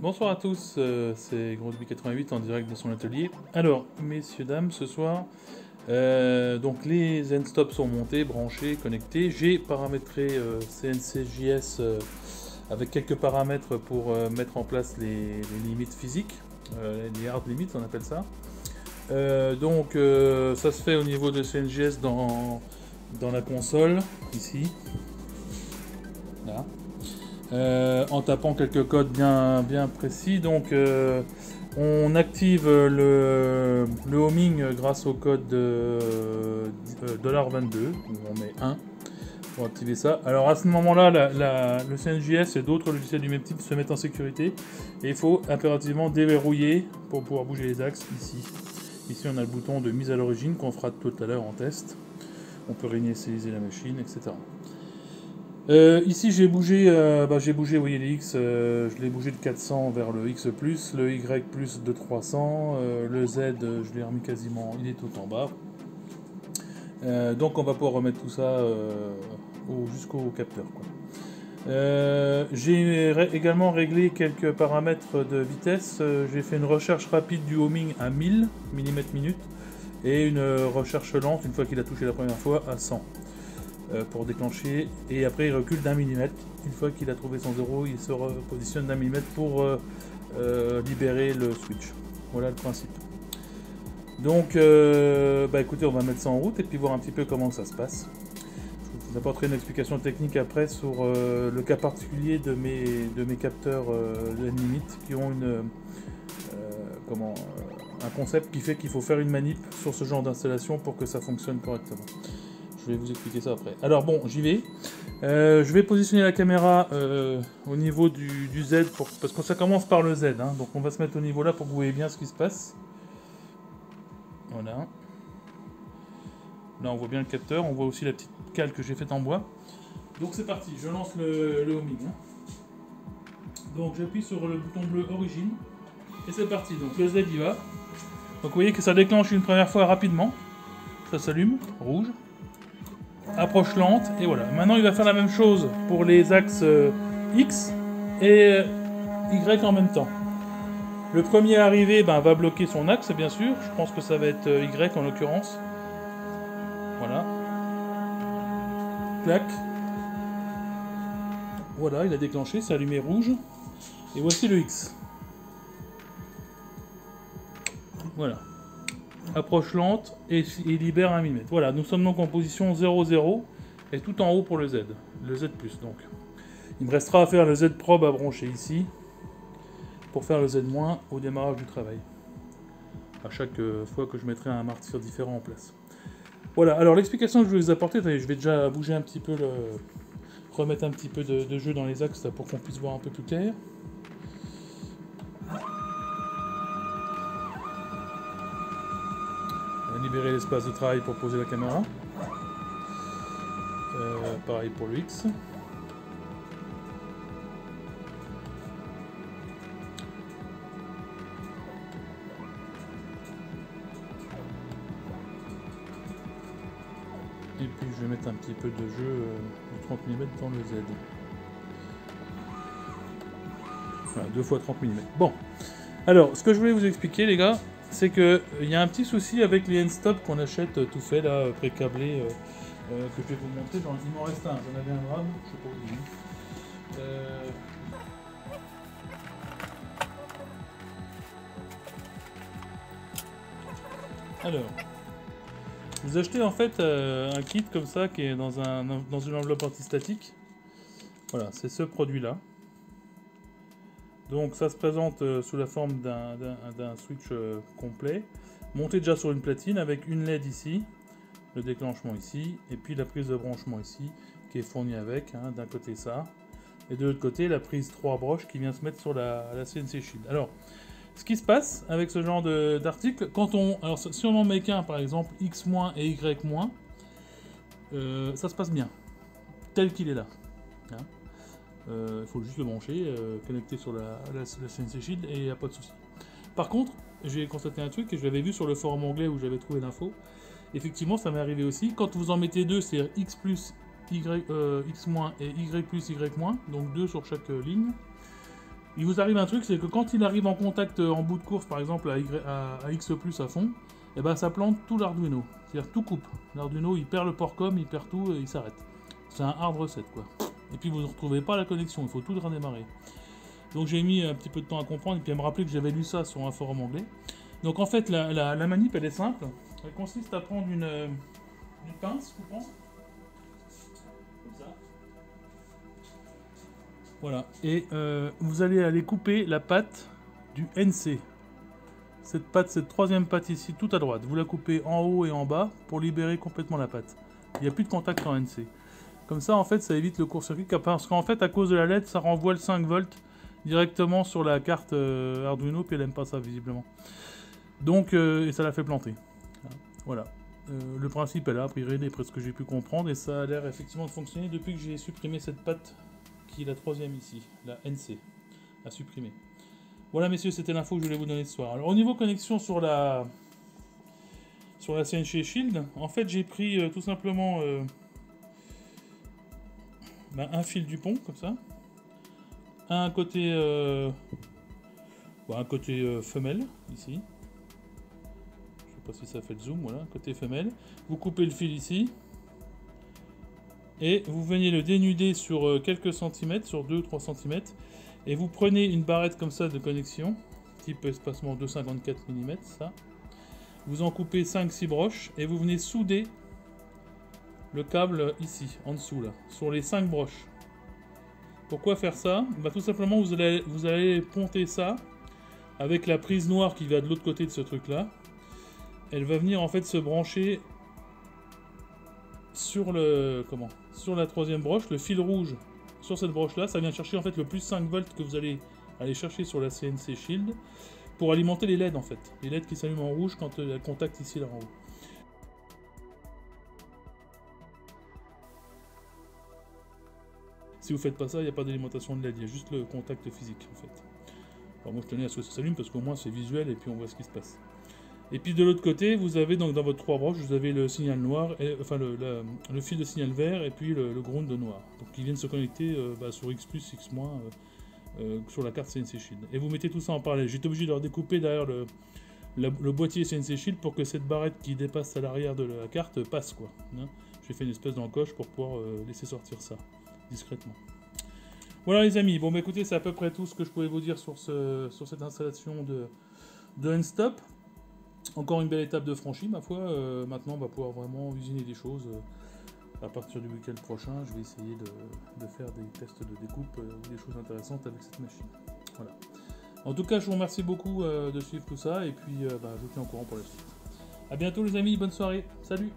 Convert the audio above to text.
Bonsoir à tous, c'est Grosby88 en direct de son atelier. Alors, messieurs, dames, ce soir, donc les end-stops sont montés, branchés, connectés. J'ai paramétré CNCJS avec quelques paramètres pour mettre en place les limites physiques, les hard limits on appelle ça. Donc ça se fait au niveau de CNJS dans la console, ici. Là. En tapant quelques codes bien précis. Donc on active le homing grâce au code $22. On met 1 pour activer ça. Alors à ce moment-là, le CNJS et d'autres logiciels du même type se mettent en sécurité. Et il faut impérativement déverrouiller pour pouvoir bouger les axes ici. Ici on a le bouton de mise à l'origine qu'on fera tout à l'heure en test. On peut réinitialiser la machine, etc. Ici j'ai bougé, vous voyez les X, je l'ai bougé de 400 vers le X+, le Y+ de 300, le Z je l'ai remis quasiment, il est tout en bas. Donc on va pouvoir remettre tout ça jusqu'au capteur, quoi. J'ai également réglé quelques paramètres de vitesse. J'ai fait une recherche rapide du homing à 1000 mm/min et une recherche lente une fois qu'il a touché la première fois à 100 pour déclencher, et après il recule d'1 mm. Une fois qu'il a trouvé son zéro, il se repositionne d'1 mm pour libérer le switch. Voilà le principe. Donc écoutez, on va mettre ça en route et puis voir un petit peu comment ça se passe. Je vous apporterai une explication technique après sur le cas particulier de mes capteurs N-Limit qui ont un concept qui fait qu'il faut faire une manip sur ce genre d'installation pour que ça fonctionne correctement. Je vais vous expliquer ça après. Alors bon, j'y vais. Je vais positionner la caméra au niveau du Z, parce que ça commence par le Z. Hein, donc on va se mettre au niveau là pour que vous voyez bien ce qui se passe. Voilà. Là on voit bien le capteur, on voit aussi la petite cale que j'ai faite en bois. Donc c'est parti, je lance le homing. Hein. Donc j'appuie sur le bouton bleu origine. Et c'est parti, donc le Z y va. Donc vous voyez que ça déclenche une première fois rapidement. Ça s'allume, rouge. Approche lente, et voilà. Maintenant il va faire la même chose pour les axes X et Y en même temps. Le premier arrivé va bloquer son axe, bien sûr. Je pense que ça va être Y en l'occurrence. Voilà. Clac. Voilà, il a déclenché, c'est allumé rouge. Et voici le X. Voilà. Approche lente et libère 1 mm. Voilà, nous sommes donc en position 0,0 et tout en haut pour le Z. Le Z+, donc. Il me restera à faire le Z probe à brancher ici pour faire le Z- au démarrage du travail. À chaque fois que je mettrai un martyr différent en place. Voilà, alors l'explication que je vais vous apporter, je vais déjà bouger un petit peu, remettre un petit peu de jeu dans les axes là, pour qu'on puisse voir un peu plus clair. Libérer l'espace de travail pour poser la caméra. Pareil pour le X. Et puis je vais mettre un petit peu de jeu de 30 mm dans le Z. Voilà, 2 fois 30 mm. Bon, alors ce que je voulais vous expliquer les gars, c'est qu'il y a un petit souci avec les end-stop qu'on achète tout fait là, pré-câblé, que je vais vous montrer. Il m'en reste un, j'en avais un grave, je sais pas où il est. Alors, vous achetez en fait un kit comme ça qui est dans une enveloppe antistatique. Voilà, c'est ce produit là. Donc ça se présente sous la forme d'un switch complet, monté déjà sur une platine avec une LED ici, le déclenchement ici, et puis la prise de branchement ici, qui est fournie avec, hein, d'un côté ça, et de l'autre côté la prise 3 broches qui vient se mettre sur la CNC Shield. Alors, ce qui se passe avec ce genre d'article, alors si on en met qu'un par exemple, X- et Y-, ça se passe bien, tel qu'il est là. Hein. Il faut juste le brancher, connecter sur la CNC Shield et il n'y a pas de souci. Par contre, j'ai constaté un truc et je l'avais vu sur le forum anglais où j'avais trouvé l'info. Effectivement, ça m'est arrivé aussi. Quand vous en mettez deux, c'est-à-dire X+ X- et Y plus Y-, donc 2 sur chaque ligne. Il vous arrive un truc, c'est que quand il arrive en contact en bout de course, par exemple à X plus à fond, et ben ça plante tout l'Arduino. C'est-à-dire tout coupe. L'Arduino il perd le port-com, il perd tout et il s'arrête. C'est un hard reset quoi. Et puis vous ne retrouvez pas la connexion, il faut tout redémarrer. Donc j'ai mis un petit peu de temps à comprendre et puis à me rappeler que j'avais lu ça sur un forum anglais. Donc en fait la manip elle est simple. Elle consiste à prendre une pince coupante. Comme ça. Voilà. Et vous allez aller couper la patte du NC. Cette troisième patte ici, tout à droite. Vous la coupez en haut et en bas pour libérer complètement la patte. Il n'y a plus de contact en NC. Comme ça, en fait, ça évite le court-circuit. Parce qu'en fait, à cause de la LED, ça renvoie le 5 volts directement sur la carte Arduino, puis elle n'aime pas ça, visiblement. Donc, et ça l'a fait planter. Voilà. Le principe est là, a priori, d'après ce que j'ai pu comprendre, et ça a l'air effectivement de fonctionner depuis que j'ai supprimé cette patte, qui est la troisième ici, la NC, à supprimer. Voilà, messieurs, c'était l'info que je voulais vous donner ce soir. Alors, au niveau connexion sur la CNC Shield, en fait, j'ai pris tout simplement un fil du pont, comme ça, un côté femelle, ici. Je sais pas si ça fait le zoom, voilà, côté femelle. Vous coupez le fil ici, et vous venez le dénuder sur quelques centimètres, sur 2-3 cm, et vous prenez une barrette comme ça de connexion, type espacement 2,54 mm, ça. Vous en coupez 5-6 broches, et vous venez souder le câble ici, en dessous là, sur les 5 broches. Pourquoi faire ça? Bah, tout simplement, vous allez ponter ça avec la prise noire qui va de l'autre côté de ce truc là. Elle va venir en fait se brancher sur sur la troisième broche, le fil rouge sur cette broche là, ça vient chercher en fait le plus 5 volts que vous allez aller chercher sur la CNC Shield pour alimenter les LED en fait. Les LED qui s'allument en rouge quand il y a le contact ici là en haut. Si vous faites pas ça, il n'y a pas d'alimentation de LED, il y a juste le contact physique en fait. Alors moi je tenais à ce que ça s'allume parce qu'au moins c'est visuel et puis on voit ce qui se passe. Et puis de l'autre côté, vous avez donc dans votre 3 broches, vous avez le signal noir, enfin le fil de signal vert et puis le ground de noir. Donc ils viennent se connecter sur X+, X-, sur la carte CNC Shield. Et vous mettez tout ça en parallèle. J'étais obligé de leur découper derrière le boîtier CNC Shield pour que cette barrette qui dépasse à l'arrière de la carte passe quoi. Hein. J'ai fait une espèce d'encoche pour pouvoir laisser sortir ça discrètement. Voilà les amis, bon bah écoutez, c'est à peu près tout ce que je pouvais vous dire sur cette installation de N-Stop. Encore une belle étape de franchie, ma foi. Maintenant, on va pouvoir vraiment usiner des choses. À partir du week-end prochain, je vais essayer de faire des tests de découpe ou des choses intéressantes avec cette machine. Voilà. En tout cas, je vous remercie beaucoup de suivre tout ça. Et puis, je vous tiens au courant pour la suite. A bientôt les amis, bonne soirée. Salut!